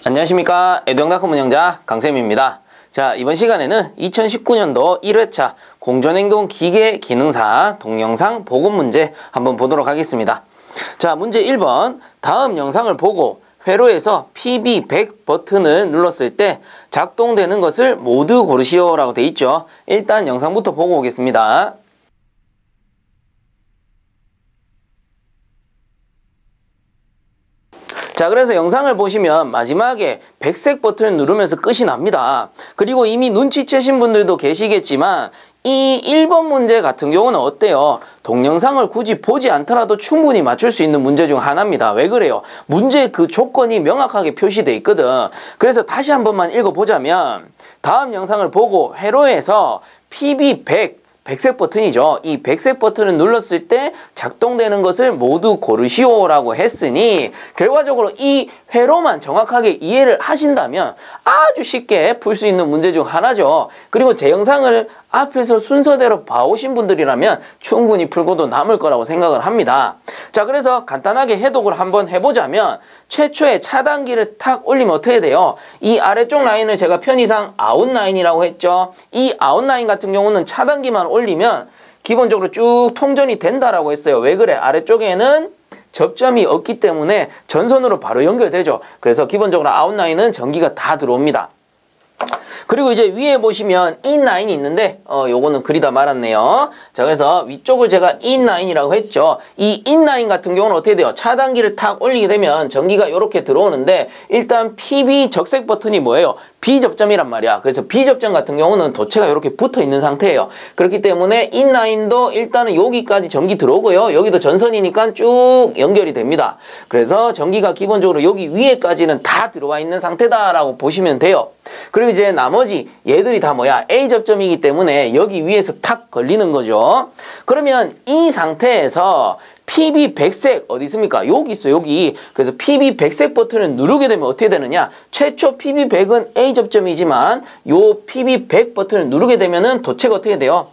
안녕하십니까. 에듀앙닷컴 운영자 강쌤입니다. 자, 이번 시간에는 2019년도 1회차 공존행동 기계 기능사 동영상 복원 문제 한번 보도록 하겠습니다. 자, 문제 1번. 다음 영상을 보고 회로에서 PB100 버튼을 눌렀을 때 작동되는 것을 모두 고르시오 라고 되어 있죠. 일단 영상부터 보고 오겠습니다. 자, 그래서 영상을 보시면 마지막에 백색 버튼을 누르면서 끝이 납니다. 그리고 이미 눈치채신 분들도 계시겠지만 이 1번 문제 같은 경우는 어때요? 동영상을 굳이 보지 않더라도 충분히 맞출 수 있는 문제 중 하나입니다. 왜 그래요? 문제 그 조건이 명확하게 표시되어 있거든. 그래서 다시 한 번만 읽어보자면 다음 영상을 보고 회로에서 PB100 백색 버튼이죠. 이 백색 버튼을 눌렀을 때 작동되는 것을 모두 고르시오 라고 했으니 결과적으로 이 회로만 정확하게 이해를 하신다면 아주 쉽게 풀 수 있는 문제 중 하나죠. 그리고 제 영상을 앞에서 순서대로 봐오신 분들이라면 충분히 풀고도 남을 거라고 생각을 합니다. 자, 그래서 간단하게 해독을 한번 해보자면 최초에 차단기를 탁 올리면 어떻게 돼요? 이 아래쪽 라인을 제가 편의상 아웃라인이라고 했죠. 이 아웃라인 같은 경우는 차단기만 올리면 기본적으로 쭉 통전이 된다라고 했어요. 왜 그래? 아래쪽에는 접점이 없기 때문에 전선으로 바로 연결되죠. 그래서 기본적으로 아웃라인은 전기가 다 들어옵니다. 그리고 이제 위에 보시면 인라인이 있는데 요거는 그리다 말았네요. 자, 그래서 위쪽을 제가 인라인이라고 했죠. 이 인라인 같은 경우는 어떻게 돼요? 차단기를 탁 올리게 되면 전기가 이렇게 들어오는데 일단 PB 적색 버튼이 뭐예요? B접점이란 말이야. 그래서 B접점 같은 경우는 도체가 이렇게 붙어 있는 상태예요. 그렇기 때문에 인라인도 일단은 여기까지 전기 들어오고요. 여기도 전선이니까 쭉 연결이 됩니다. 그래서 전기가 기본적으로 여기 위에까지는 다 들어와 있는 상태다라고 보시면 돼요. 그리고 이제 나머지 얘들이 다 뭐야? A접점이기 때문에 여기 위에서 탁 걸리는 거죠. 그러면 이 상태에서 PB 백색 어디 있습니까? 여기 있어, 여기. 그래서 PB 백색 버튼을 누르게 되면 어떻게 되느냐? 최초 PB 100은 A접점이지만 요 PB 100 버튼을 누르게 되면은 도체가 어떻게 돼요?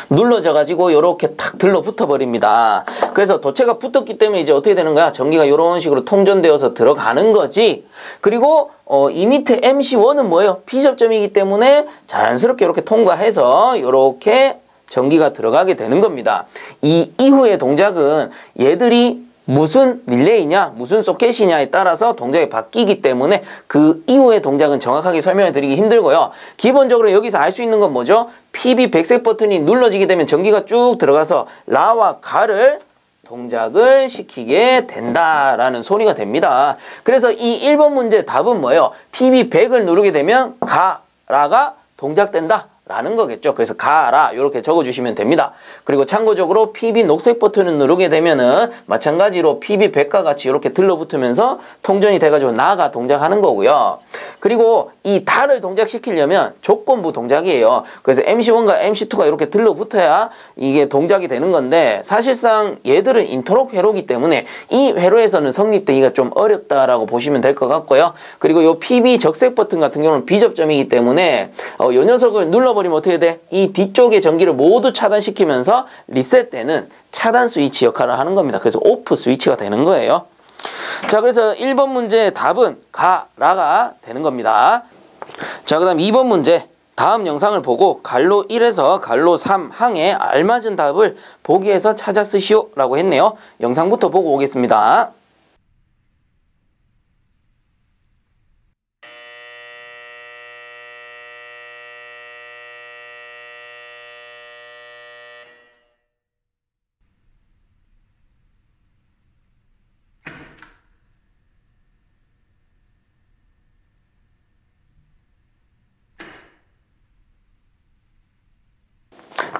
눌러져 가지고 이렇게 탁 들러붙어 버립니다. 그래서 도체가 붙었기 때문에 이제 어떻게 되는 거야? 전기가 이런 식으로 통전되어서 들어가는 거지. 그리고 이 밑에 MC1은 뭐예요? B접점이기 때문에 자연스럽게 이렇게 통과해서 이렇게 전기가 들어가게 되는 겁니다. 이 이후의 동작은 얘들이 무슨 릴레이냐, 무슨 소켓이냐에 따라서 동작이 바뀌기 때문에 그 이후의 동작은 정확하게 설명해 드리기 힘들고요. 기본적으로 여기서 알 수 있는 건 뭐죠? PB 백색 버튼이 눌러지게 되면 전기가 쭉 들어가서 라와 가를 동작을 시키게 된다라는 소리가 됩니다. 그래서 이 1번 문제 답은 뭐예요? PB 100을 누르게 되면 가, 라가 동작된다 라는 거겠죠. 그래서 가라 이렇게 적어주시면 됩니다. 그리고 참고적으로 PB 녹색 버튼을 누르게 되면은 마찬가지로 PB 100과 같이 이렇게 들러붙으면서 통전이 돼가지고 나가 동작하는 거고요. 그리고 이 달을 동작시키려면 조건부 동작이에요. 그래서 MC1과 MC2가 이렇게 들러붙어야 이게 동작이 되는 건데 사실상 얘들은 인터롭 회로이기 때문에 이 회로에서는 성립되기가 좀 어렵다라고 보시면 될 것 같고요. 그리고 요 PB 적색 버튼 같은 경우는 B접점이기 때문에 요 녀석을 눌러버리면 어떻게 돼? 이 뒤쪽의 전기를 모두 차단시키면서 리셋되는 차단 스위치 역할을 하는 겁니다. 그래서 오프 스위치가 되는 거예요. 자, 그래서 1번 문제 답은 가라가 되는 겁니다. 자, 그 다음 2번 문제. 다음 영상을 보고 갈로 1에서 갈로 3 항에 알맞은 답을 보기에서 찾아 쓰시오 라고 했네요. 영상부터 보고 오겠습니다.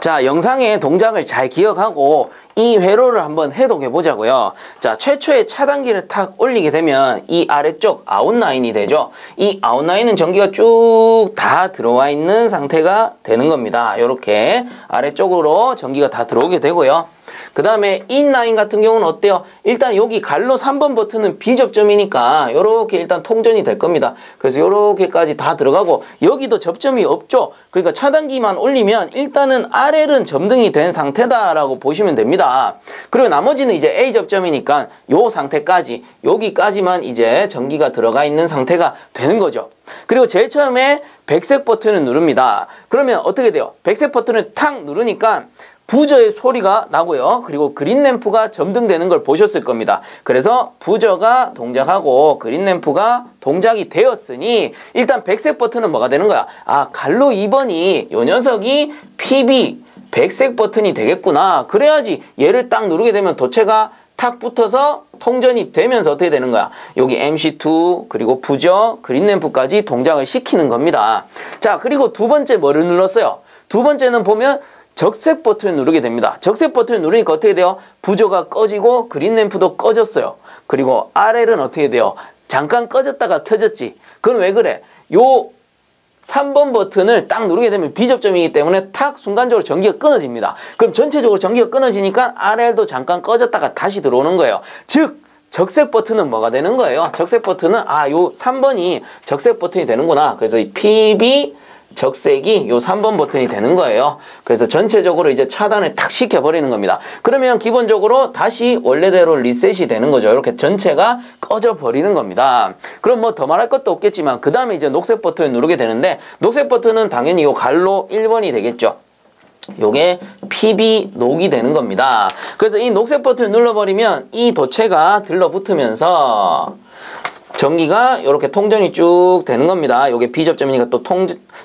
자, 영상의 동작을 잘 기억하고 이 회로를 한번 해독해 보자고요. 자, 최초에 차단기를 탁 올리게 되면 이 아래쪽 아웃라인이 되죠. 이 아웃라인은 전기가 쭉 다 들어와 있는 상태가 되는 겁니다. 이렇게 아래쪽으로 전기가 다 들어오게 되고요. 그 다음에 인라인 같은 경우는 어때요? 일단 여기 갈로 3번 버튼은 비접점이니까 요렇게 일단 통전이 될 겁니다. 그래서 요렇게까지 다 들어가고 여기도 접점이 없죠. 그러니까 차단기만 올리면 일단은 RL은 점등이 된 상태다라고 보시면 됩니다. 그리고 나머지는 이제 A 접점이니까 요 상태까지 여기까지만 이제 전기가 들어가 있는 상태가 되는 거죠. 그리고 제일 처음에 백색 버튼을 누릅니다. 그러면 어떻게 돼요? 백색 버튼을 탁 누르니까 부저의 소리가 나고요. 그리고 그린 램프가 점등되는 걸 보셨을 겁니다. 그래서 부저가 동작하고 그린 램프가 동작이 되었으니 일단 백색 버튼은 뭐가 되는 거야? 아, 갈로 2번이 요 녀석이 PB 백색 버튼이 되겠구나. 그래야지 얘를 딱 누르게 되면 도체가 탁 붙어서 통전이 되면서 어떻게 되는 거야? 여기 MC2 그리고 부저 그린 램프까지 동작을 시키는 겁니다. 자, 그리고 두 번째 뭐를 눌렀어요? 두 번째는 보면 적색 버튼을 누르게 됩니다. 적색 버튼을 누르니까 어떻게 돼요? 부저가 꺼지고 그린 램프도 꺼졌어요. 그리고 RL은 어떻게 돼요? 잠깐 꺼졌다가 켜졌지. 그건 왜 그래? 요 3번 버튼을 딱 누르게 되면 비접점이기 때문에 탁 순간적으로 전기가 끊어집니다. 그럼 전체적으로 전기가 끊어지니까 RL도 잠깐 꺼졌다가 다시 들어오는 거예요. 즉 적색 버튼은 뭐가 되는 거예요? 적색 버튼은 요 3번이 적색 버튼이 되는구나. 그래서 이 PB 적색이 요 3번 버튼이 되는 거예요. 그래서 전체적으로 이제 차단을 탁 시켜버리는 겁니다. 그러면 기본적으로 다시 원래대로 리셋이 되는 거죠. 이렇게 전체가 꺼져 버리는 겁니다. 그럼 뭐 더 말할 것도 없겠지만 그 다음에 이제 녹색 버튼을 누르게 되는데 녹색 버튼은 당연히 요 갈로 1번이 되겠죠. 요게 PB 녹이 되는 겁니다. 그래서 이 녹색 버튼을 눌러버리면 이 도체가 들러붙으면서 전기가 이렇게 통전이 쭉 되는 겁니다. 요게 B접점이니까 또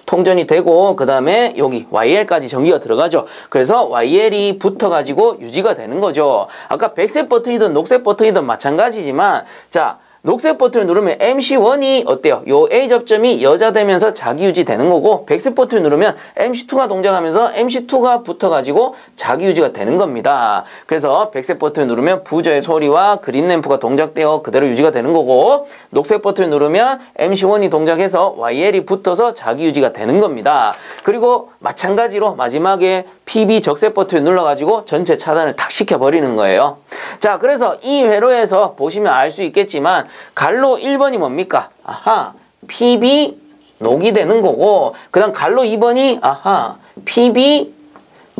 통전이 되고 그 다음에 여기 YL까지 전기가 들어가죠. 그래서 YL이 붙어가지고 유지가 되는 거죠. 아까 백색 버튼이든 녹색 버튼이든 마찬가지지만 자, 녹색 버튼을 누르면 MC1이 어때요? 요 A접점이 여자되면서 자기유지 되는 거고 백색 버튼을 누르면 MC2가 동작하면서 MC2가 붙어가지고 자기유지가 되는 겁니다. 그래서 백색 버튼을 누르면 부저의 소리와 그린 램프가 동작되어 그대로 유지가 되는 거고 녹색 버튼을 누르면 MC1이 동작해서 YL이 붙어서 자기유지가 되는 겁니다. 그리고 마찬가지로 마지막에 PB 적색 버튼을 눌러가지고 전체 차단을 탁 시켜버리는 거예요. 자, 그래서 이 회로에서 보시면 알 수 있겠지만 갈로 1번이 뭡니까? 아하, PB 녹이 되는 거고 그 다음 갈로 2번이 아하, PB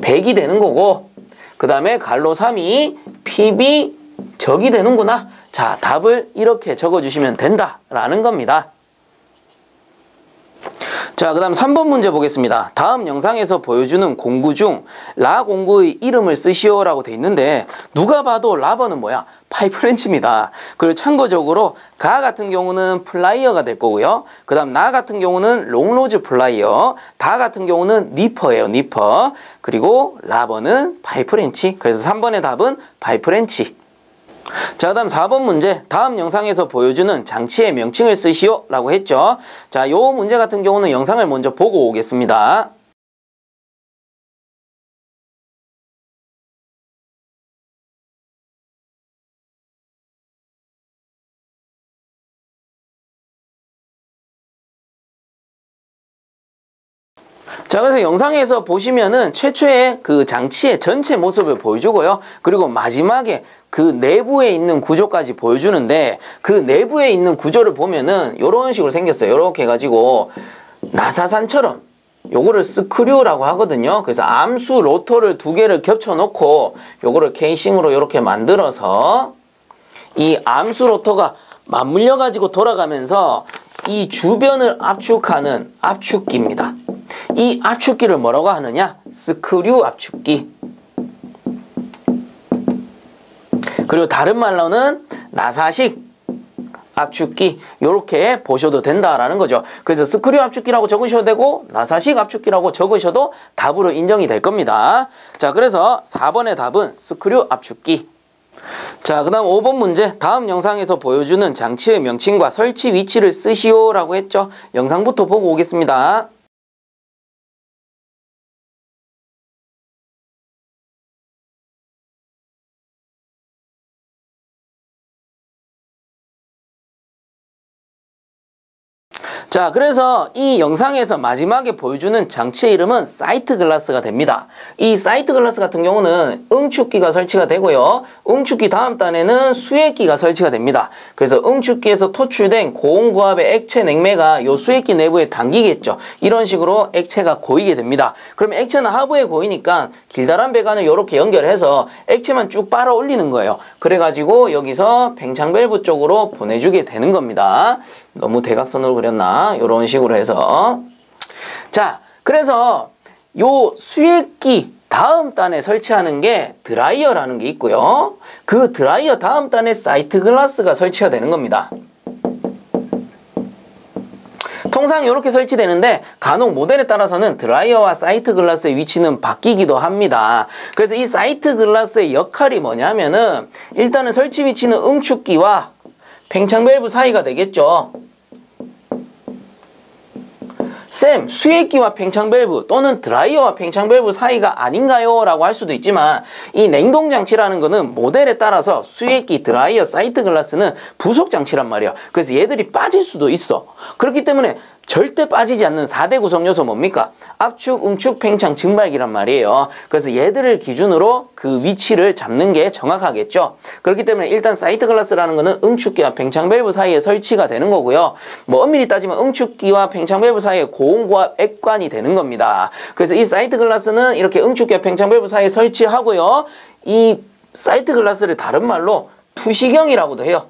백이 되는 거고 그 다음에 갈로 3이 PB 적이 되는구나. 자, 답을 이렇게 적어주시면 된다라는 겁니다. 자, 그 다음 3번 문제 보겠습니다. 다음 영상에서 보여주는 공구 중 라 공구의 이름을 쓰시오 라고 돼 있는데 누가 봐도 라버는 뭐야? 파이프렌치입니다. 그리고 참고적으로 가 같은 경우는 플라이어가 될 거고요. 그 다음 나 같은 경우는 롱로즈 플라이어, 다 같은 경우는 니퍼예요. 니퍼. 그리고 라버는 파이프렌치. 그래서 3번의 답은 파이프렌치. 자, 그 다음 4번 문제. 다음 영상에서 보여주는 장치의 명칭을 쓰시오 라고 했죠. 자, 요 문제 같은 경우는 영상을 먼저 보고 오겠습니다. 자, 그래서 영상에서 보시면은 최초의 그 장치의 전체 모습을 보여주고요. 그리고 마지막에 그 내부에 있는 구조까지 보여주는데 그 내부에 있는 구조를 보면은 요런 식으로 생겼어요. 요렇게 해가지고 나사산처럼 요거를 스크류라고 하거든요. 그래서 암수 로터를 두 개를 겹쳐 놓고 요거를 케이싱으로 요렇게 만들어서 이 암수 로터가 맞물려 가지고 돌아가면서 이 주변을 압축하는 압축기입니다. 이 압축기를 뭐라고 하느냐? 스크류 압축기. 그리고 다른 말로는 나사식 압축기, 이렇게 보셔도 된다라는 거죠. 그래서 스크류 압축기라고 적으셔도 되고 나사식 압축기라고 적으셔도 답으로 인정이 될 겁니다. 자, 그래서 4번의 답은 스크류 압축기. 자, 그 다음 5번 문제. 다음 영상에서 보여주는 장치의 명칭과 설치 위치를 쓰시오 라고 했죠. 영상부터 보고 오겠습니다. 자, 그래서 이 영상에서 마지막에 보여주는 장치의 이름은 사이트 글라스가 됩니다. 이 사이트 글라스 같은 경우는 응축기가 설치가 되고요. 응축기 다음 단에는 수액기가 설치가 됩니다. 그래서 응축기에서 토출된 고온고압의 액체 냉매가 이 수액기 내부에 담기겠죠. 이런 식으로 액체가 고이게 됩니다. 그러면 액체는 하부에 고이니까 길다란 배관을 이렇게 연결해서 액체만 쭉 빨아 올리는 거예요. 그래가지고 여기서 팽창 밸브 쪽으로 보내주게 되는 겁니다. 너무 대각선으로 그렸나? 이런 식으로 해서. 자, 그래서 요 수액기 다음 단에 설치하는 게 드라이어라는 게 있고요. 그 드라이어 다음 단에 사이트 글라스가 설치가 되는 겁니다. 통상 이렇게 설치되는데 간혹 모델에 따라서는 드라이어와 사이트 글라스의 위치는 바뀌기도 합니다. 그래서 이 사이트 글라스의 역할이 뭐냐면은 일단은 설치 위치는 응축기와 팽창 밸브 사이가 되겠죠. 쌤, 수액기와 팽창 밸브 또는 드라이어와 팽창 밸브 사이가 아닌가요? 라고 할 수도 있지만 이 냉동장치라는 거는 모델에 따라서 수액기, 드라이어, 사이트 글라스는 부속장치란 말이야. 그래서 얘들이 빠질 수도 있어. 그렇기 때문에 절대 빠지지 않는 4대 구성 요소 뭡니까? 압축, 응축, 팽창, 증발기란 말이에요. 그래서 얘들을 기준으로 그 위치를 잡는 게 정확하겠죠. 그렇기 때문에 일단 사이트 글라스라는 거는 응축기와 팽창 밸브 사이에 설치가 되는 거고요. 뭐 엄밀히 따지면 응축기와 팽창 밸브 사이에 고온고압 액관이 되는 겁니다. 그래서 이 사이트 글라스는 이렇게 응축기와 팽창 밸브 사이에 설치하고요. 이 사이트 글라스를 다른 말로 투시경이라고도 해요.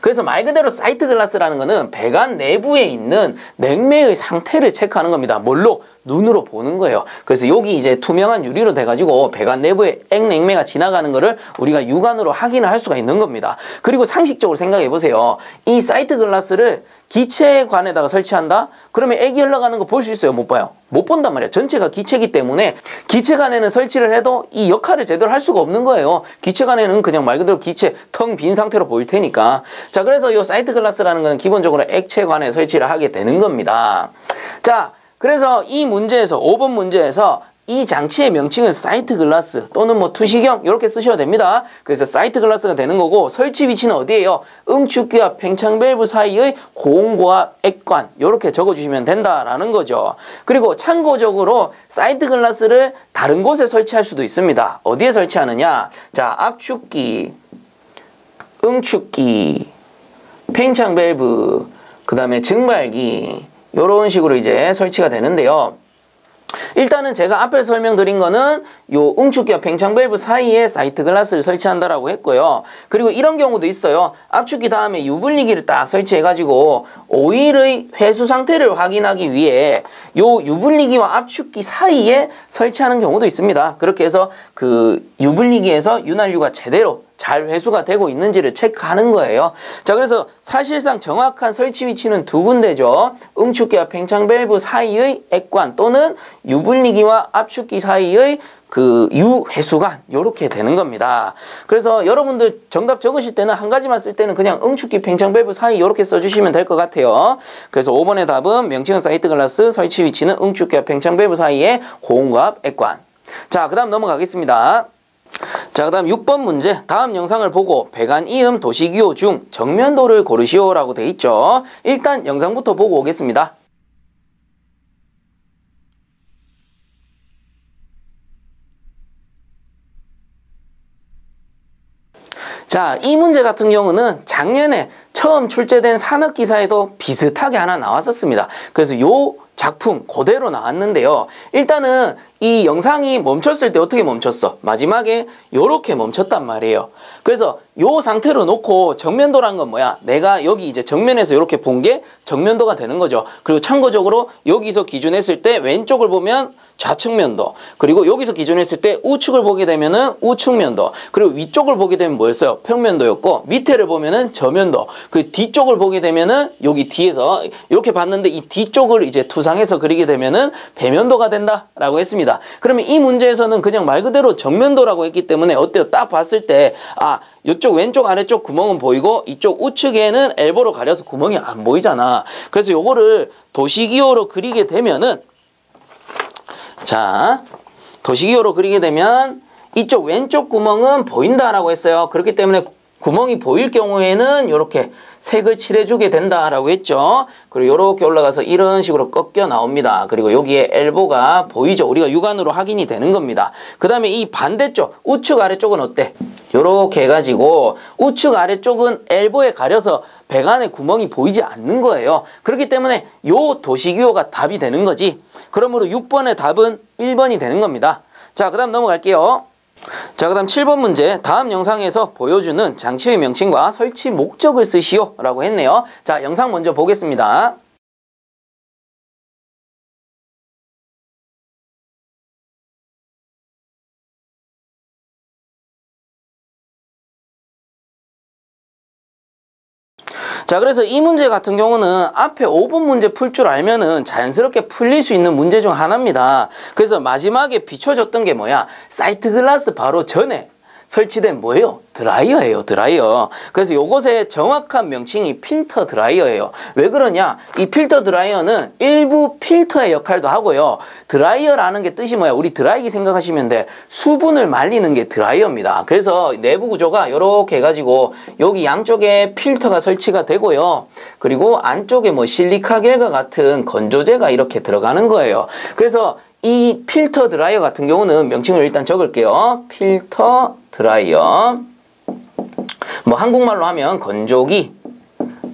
그래서 말 그대로 사이트 글라스라는 거는 배관 내부에 있는 냉매의 상태를 체크하는 겁니다. 뭘로? 눈으로 보는 거예요. 그래서 여기 이제 투명한 유리로 돼가지고 배관 내부에 액냉매가 지나가는 거를 우리가 육안으로 확인을 할 수가 있는 겁니다. 그리고 상식적으로 생각해 보세요. 이 사이트 글라스를 기체관에다가 설치한다? 그러면 액이 흘러가는 거 볼 수 있어요? 못 봐요? 못 본단 말이야. 전체가 기체이기 때문에 기체관에는 설치를 해도 이 역할을 제대로 할 수가 없는 거예요. 기체관에는 그냥 말 그대로 기체 텅 빈 상태로 보일 테니까. 자, 그래서 이 사이트 글라스라는 건 기본적으로 액체관에 설치를 하게 되는 겁니다. 자, 그래서 이 문제에서 5번 문제에서 이 장치의 명칭은 사이트 글라스 또는 뭐 투시경 이렇게 쓰셔도 됩니다. 그래서 사이트 글라스가 되는 거고 설치 위치는 어디예요? 응축기와 팽창 밸브 사이의 고온고압 액관 이렇게 적어주시면 된다라는 거죠. 그리고 참고적으로 사이트 글라스를 다른 곳에 설치할 수도 있습니다. 어디에 설치하느냐? 자, 압축기, 응축기, 팽창 밸브, 그 다음에 증발기 이런 식으로 이제 설치가 되는데요. 일단은 제가 앞에서 설명드린 거는 요 응축기와 팽창 밸브 사이에 사이트 글라스를 설치한다라고 했고요. 그리고 이런 경우도 있어요. 압축기 다음에 유분리기를 딱 설치해가지고 오일의 회수 상태를 확인하기 위해 요 유분리기와 압축기 사이에 설치하는 경우도 있습니다. 그렇게 해서 그 유분리기에서 윤활유가 제대로 잘 회수가 되고 있는지를 체크하는 거예요. 자, 그래서 사실상 정확한 설치 위치는 두 군데죠. 응축기와 팽창 밸브 사이의 액관 또는 유분리기와 압축기 사이의 그 유회수관 이렇게 되는 겁니다. 그래서 여러분들 정답 적으실 때는 한 가지만 쓸 때는 그냥 응축기 팽창 밸브 사이 이렇게 써주시면 될 것 같아요. 그래서 5번의 답은 명칭은 사이트 글라스, 설치 위치는 응축기와 팽창 밸브 사이의 고온고압 액관. 자, 그 다음 넘어가겠습니다. 자, 그 다음 6번 문제. 다음 영상을 보고 배관 이음 도시기호 중 정면도를 고르시오 라고 돼 있죠. 일단 영상부터 보고 오겠습니다. 자, 이 문제 같은 경우는 작년에 처음 출제된 산업기사에도 비슷하게 하나 나왔었습니다. 그래서 요 작품 그대로 나왔는데요. 일단은 이 영상이 멈췄을 때 어떻게 멈췄어? 마지막에 요렇게 멈췄단 말이에요. 그래서 요 상태로 놓고 정면도란 건 뭐야? 내가 여기 이제 정면에서 이렇게 본 게 정면도가 되는 거죠. 그리고 참고적으로 여기서 기준했을 때 왼쪽을 보면 좌측면도, 그리고 여기서 기준했을 때 우측을 보게 되면은 우측면도, 그리고 위쪽을 보게 되면 뭐였어요? 평면도였고, 밑에를 보면은 저면도, 그 뒤쪽을 보게 되면은 여기 뒤에서 이렇게 봤는데 이 뒤쪽을 이제 투상해서 그리게 되면은 배면도가 된다라고 했습니다. 그러면 이 문제에서는 그냥 말 그대로 정면도라고 했기 때문에 어때요? 딱 봤을 때 아, 이쪽 왼쪽 아래쪽 구멍은 보이고 이쪽 우측에는 엘보로 가려서 구멍이 안 보이잖아. 그래서 요거를 도시기호로 그리게 되면은, 자, 도시기호로 그리게 되면 이쪽 왼쪽 구멍은 보인다라고 했어요. 그렇기 때문에 구멍이 보일 경우에는 이렇게 색을 칠해주게 된다라고 했죠. 그리고 이렇게 올라가서 이런 식으로 꺾여 나옵니다. 그리고 여기에 엘보가 보이죠. 우리가 육안으로 확인이 되는 겁니다. 그 다음에 이 반대쪽 우측 아래쪽은 어때? 이렇게 해가지고 우측 아래쪽은 엘보에 가려서 배관에 구멍이 보이지 않는 거예요. 그렇기 때문에 요 도시기호가 답이 되는 거지. 그러므로 6번의 답은 1번이 되는 겁니다. 자, 그 다음 넘어갈게요. 자, 그 다음 7번 문제. 다음 영상에서 보여주는 장치의 명칭과 설치 목적을 쓰시오 라고 했네요. 자, 영상 먼저 보겠습니다. 자, 그래서 이 문제 같은 경우는 앞에 5번 문제 풀 줄 알면은 자연스럽게 풀릴 수 있는 문제 중 하나입니다. 그래서 마지막에 비춰줬던 게 뭐야? 사이트 글라스 바로 전에 설치된 뭐예요? 드라이어예요, 드라이어. 그래서 요것의 정확한 명칭이 필터 드라이어예요. 왜 그러냐? 이 필터 드라이어는 일부 필터의 역할도 하고요. 드라이어라는 게 뜻이 뭐야? 우리 드라이기 생각하시면 돼. 수분을 말리는 게 드라이어입니다. 그래서 내부 구조가 이렇게 해가지고 여기 양쪽에 필터가 설치가 되고요. 그리고 안쪽에 뭐 실리카 겔과 같은 건조제가 이렇게 들어가는 거예요. 그래서 이 필터 드라이어 같은 경우는 명칭을 일단 적을게요. 필터 드라이어. 뭐 한국말로 하면 건조기.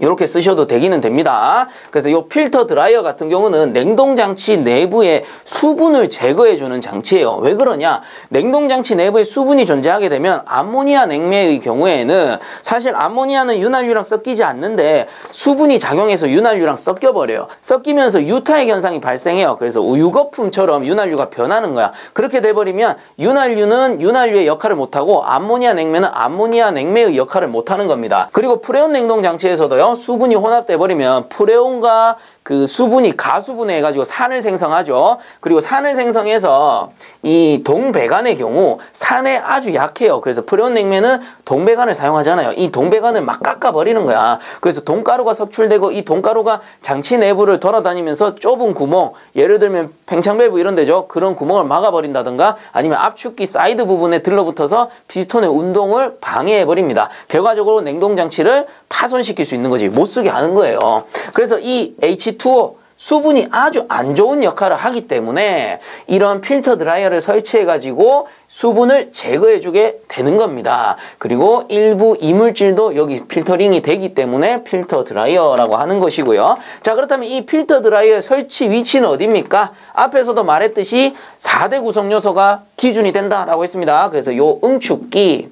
이렇게 쓰셔도 되기는 됩니다. 그래서 이 필터 드라이어 같은 경우는 냉동장치 내부에 수분을 제거해주는 장치예요. 왜 그러냐? 냉동장치 내부에 수분이 존재하게 되면 암모니아 냉매의 경우에는 사실 암모니아는 윤활유랑 섞이지 않는데 수분이 작용해서 윤활유랑 섞여버려요. 섞이면서 유타액 현상이 발생해요. 그래서 우유 거품처럼 윤활유가 변하는 거야. 그렇게 돼버리면 윤활유는 윤활유의 역할을 못하고 암모니아 냉매는 암모니아 냉매의 역할을 못하는 겁니다. 그리고 프레온 냉동장치에서도요. 수분이 혼합돼 버리면 프레온과 그 수분이 가수분해 해가지고 산을 생성하죠. 그리고 산을 생성해서 이 동배관의 경우 산에 아주 약해요. 그래서 프레온 냉매는 동배관을 사용하잖아요. 이 동배관을 막 깎아버리는 거야. 그래서 동가루가 석출되고 이 동가루가 장치 내부를 돌아다니면서 좁은 구멍, 예를 들면 팽창밸브 이런 데죠. 그런 구멍을 막아버린다든가 아니면 압축기 사이드 부분에 들러붙어서 피스톤의 운동을 방해해버립니다. 결과적으로 냉동장치를 파손시킬 수 있는 거지. 못쓰게 하는 거예요. 그래서 이 H2O 수분이 아주 안 좋은 역할을 하기 때문에 이런 필터 드라이어를 설치해가지고 수분을 제거해주게 되는 겁니다. 그리고 일부 이물질도 여기 필터링이 되기 때문에 필터 드라이어라고 하는 것이고요. 자, 그렇다면 이 필터 드라이어의 설치 위치는 어디입니까? 앞에서도 말했듯이 4대 구성 요소가 기준이 된다라고 했습니다. 그래서 요 응축기,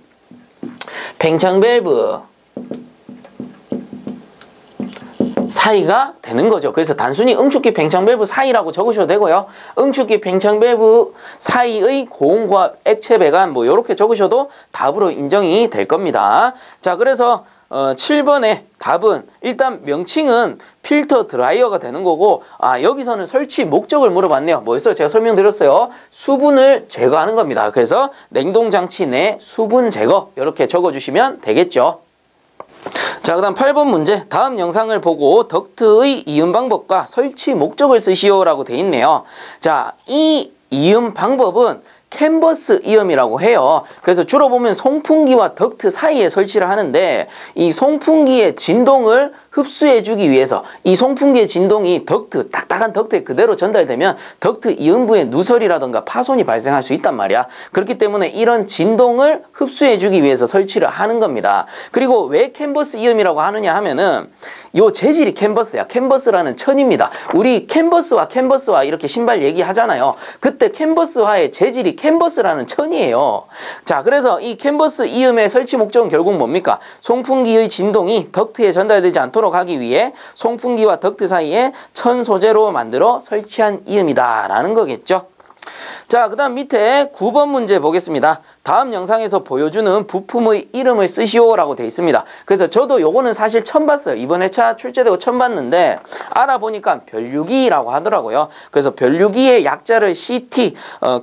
팽창밸브 사이가 되는 거죠. 그래서 단순히 응축기 팽창밸브 사이라고 적으셔도 되고요. 응축기 팽창밸브 사이의 고온고압 액체 배관 뭐 이렇게 적으셔도 답으로 인정이 될 겁니다. 자, 그래서 7번의 답은 일단 명칭은 필터 드라이어가 되는 거고, 여기서는 설치 목적을 물어봤네요. 뭐였어요? 제가 설명드렸어요. 수분을 제거하는 겁니다. 그래서 냉동장치 내 수분 제거 이렇게 적어주시면 되겠죠. 자, 그 다음 8번 문제. 다음 영상을 보고 덕트의 이음 방법과 설치 목적을 쓰시오 라고 돼 있네요. 자, 이 이음 방법은 캔버스 이음이라고 해요. 그래서 주로 보면 송풍기와 덕트 사이에 설치를 하는데 이 송풍기의 진동을 흡수해주기 위해서 이 송풍기의 진동이 덕트, 딱딱한 덕트에 그대로 전달되면 덕트 이음부의 누설이라던가 파손이 발생할 수 있단 말이야. 그렇기 때문에 이런 진동을 흡수해주기 위해서 설치를 하는 겁니다. 그리고 왜 캔버스 이음이라고 하느냐 하면은 요 재질이 캔버스야. 캔버스라는 천입니다. 우리 캔버스와 이렇게 신발 얘기하잖아요. 그때 캔버스화의 재질이 캔버스라는 천이에요. 자, 그래서 이 캔버스 이음의 설치 목적은 결국 뭡니까? 송풍기의 진동이 덕트에 전달되지 않도록 하기 위해 송풍기와 덕트 사이에 천 소재로 만들어 설치한 이음이다 라는 거겠죠. 자, 그 다음 밑에 9번 문제 보겠습니다. 다음 영상에서 보여주는 부품의 이름을 쓰시오 라고 되어 있습니다. 그래서 저도 요거는 사실 처음 봤어요. 이번 회차 출제되고 처음 봤는데 알아보니까 변류기라고 하더라고요. 그래서 변류기의 약자를 CT,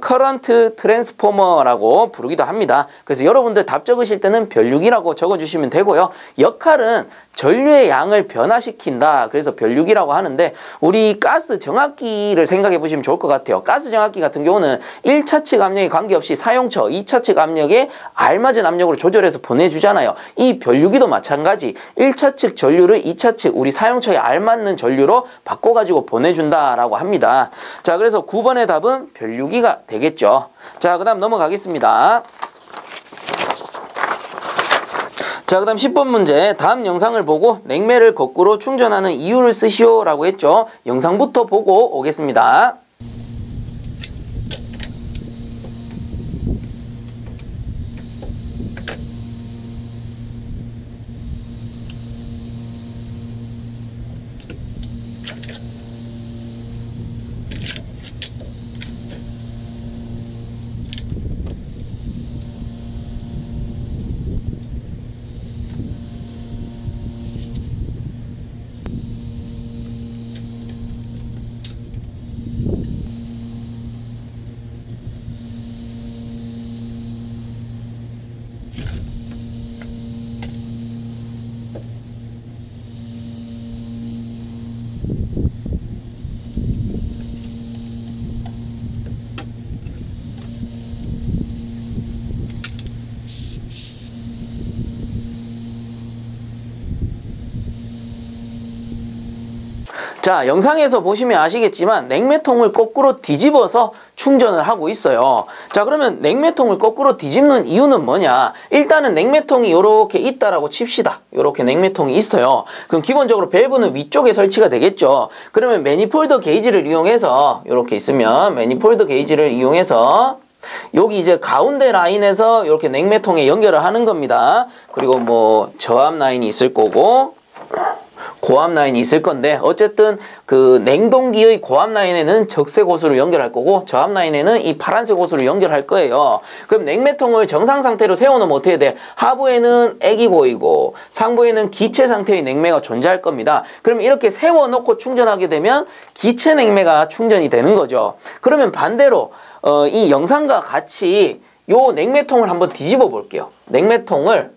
Current Transformer라고 부르기도 합니다. 그래서 여러분들 답 적으실 때는 변류기라고 적어주시면 되고요. 역할은 전류의 양을 변화시킨다. 그래서 변류기라고 하는데 우리 가스 정압기를 생각해 보시면 좋을 것 같아요. 가스 정압기 같은 경우는 1차 측 압력에 관계없이 사용처 2차 측 압력에 알맞은 압력으로 조절해서 보내주잖아요. 이 변류기도 마찬가지 1차 측 전류를 2차 측 우리 사용처에 알맞는 전류로 바꿔가지고 보내준다라고 합니다. 자, 그래서 9번의 답은 변류기가 되겠죠. 자, 그 다음 넘어가겠습니다. 자, 그 다음 10번 문제. 다음 영상을 보고 냉매를 거꾸로 충전하는 이유를 쓰시오 라고 했죠. 영상부터 보고 오겠습니다. 자, 영상에서 보시면 아시겠지만 냉매통을 거꾸로 뒤집어서 충전을 하고 있어요. 자, 그러면 냉매통을 거꾸로 뒤집는 이유는 뭐냐? 일단은 냉매통이 이렇게 있다라고 칩시다. 이렇게 냉매통이 있어요. 그럼 기본적으로 밸브는 위쪽에 설치가 되겠죠. 그러면 매니폴드 게이지를 이용해서 이렇게 있으면 매니폴드 게이지를 이용해서 여기 이제 가운데 라인에서 이렇게 냉매통에 연결을 하는 겁니다. 그리고 뭐 저압 라인이 있을 거고 고압 라인이 있을 건데 어쨌든 그 냉동기의 고압 라인에는 적색 호수를 연결할 거고 저압 라인에는 이 파란색 호수를 연결할 거예요. 그럼 냉매통을 정상 상태로 세워놓으면 어떻게 돼? 하부에는 액이 고이고 상부에는 기체 상태의 냉매가 존재할 겁니다. 그럼 이렇게 세워놓고 충전하게 되면 기체 냉매가 충전이 되는 거죠. 그러면 반대로 이 영상과 같이 요 냉매통을 한번 뒤집어 볼게요. 냉매통을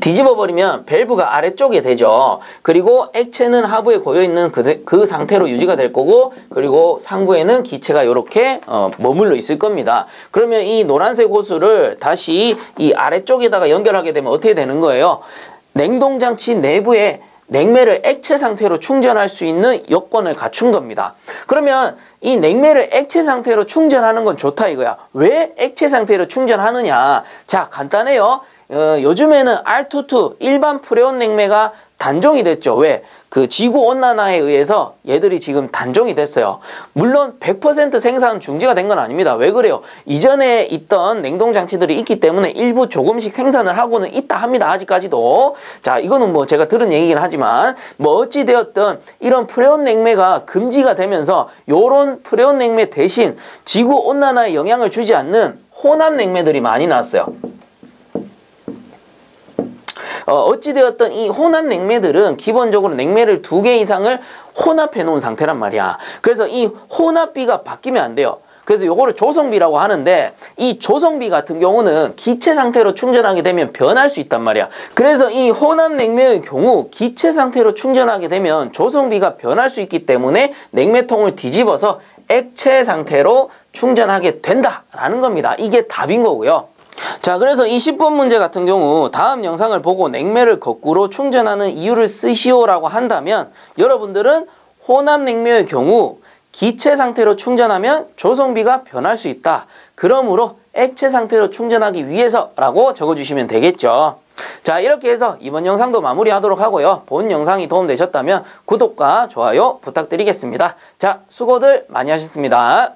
뒤집어 버리면 밸브가 아래쪽에 되죠. 그리고 액체는 하부에 고여있는 그 상태로 유지가 될 거고, 그리고 상부에는 기체가 이렇게 머물러 있을 겁니다. 그러면 이 노란색 호수를 다시 이 아래쪽에다가 연결하게 되면 어떻게 되는 거예요? 냉동장치 내부에 냉매를 액체 상태로 충전할 수 있는 여건을 갖춘 겁니다. 그러면 이 냉매를 액체 상태로 충전하는 건 좋다 이거야. 왜 액체 상태로 충전하느냐? 자, 간단해요. 요즘에는 R22 일반 프레온 냉매가 단종이 됐죠. 왜? 그 지구온난화에 의해서 얘들이 지금 단종이 됐어요. 물론 100% 생산 중지가 된 건 아닙니다. 왜 그래요? 이전에 있던 냉동장치들이 있기 때문에 일부 조금씩 생산을 하고는 있다 합니다. 아직까지도. 자, 이거는 뭐 제가 들은 얘기긴 하지만 뭐 어찌되었든 이런 프레온 냉매가 금지가 되면서 요런 프레온 냉매 대신 지구온난화에 영향을 주지 않는 혼합 냉매들이 많이 나왔어요. 어찌되었든 이 혼합 냉매들은 기본적으로 냉매를 2개 이상을 혼합해 놓은 상태란 말이야. 그래서 이 혼합비가 바뀌면 안 돼요. 그래서 요거를 조성비라고 하는데, 이 조성비 같은 경우는 기체 상태로 충전하게 되면 변할 수 있단 말이야. 그래서 이 혼합 냉매의 경우 기체 상태로 충전하게 되면 조성비가 변할 수 있기 때문에 냉매통을 뒤집어서 액체 상태로 충전하게 된다라는 겁니다. 이게 답인 거고요. 자, 그래서 이 10번 문제 같은 경우 다음 영상을 보고 냉매를 거꾸로 충전하는 이유를 쓰시오라고 한다면, 여러분들은 혼합 냉매의 경우 기체 상태로 충전하면 조성비가 변할 수 있다. 그러므로 액체 상태로 충전하기 위해서라고 적어주시면 되겠죠. 자, 이렇게 해서 이번 영상도 마무리하도록 하고요. 본 영상이 도움되셨다면 구독과 좋아요 부탁드리겠습니다. 자, 수고들 많이 하셨습니다.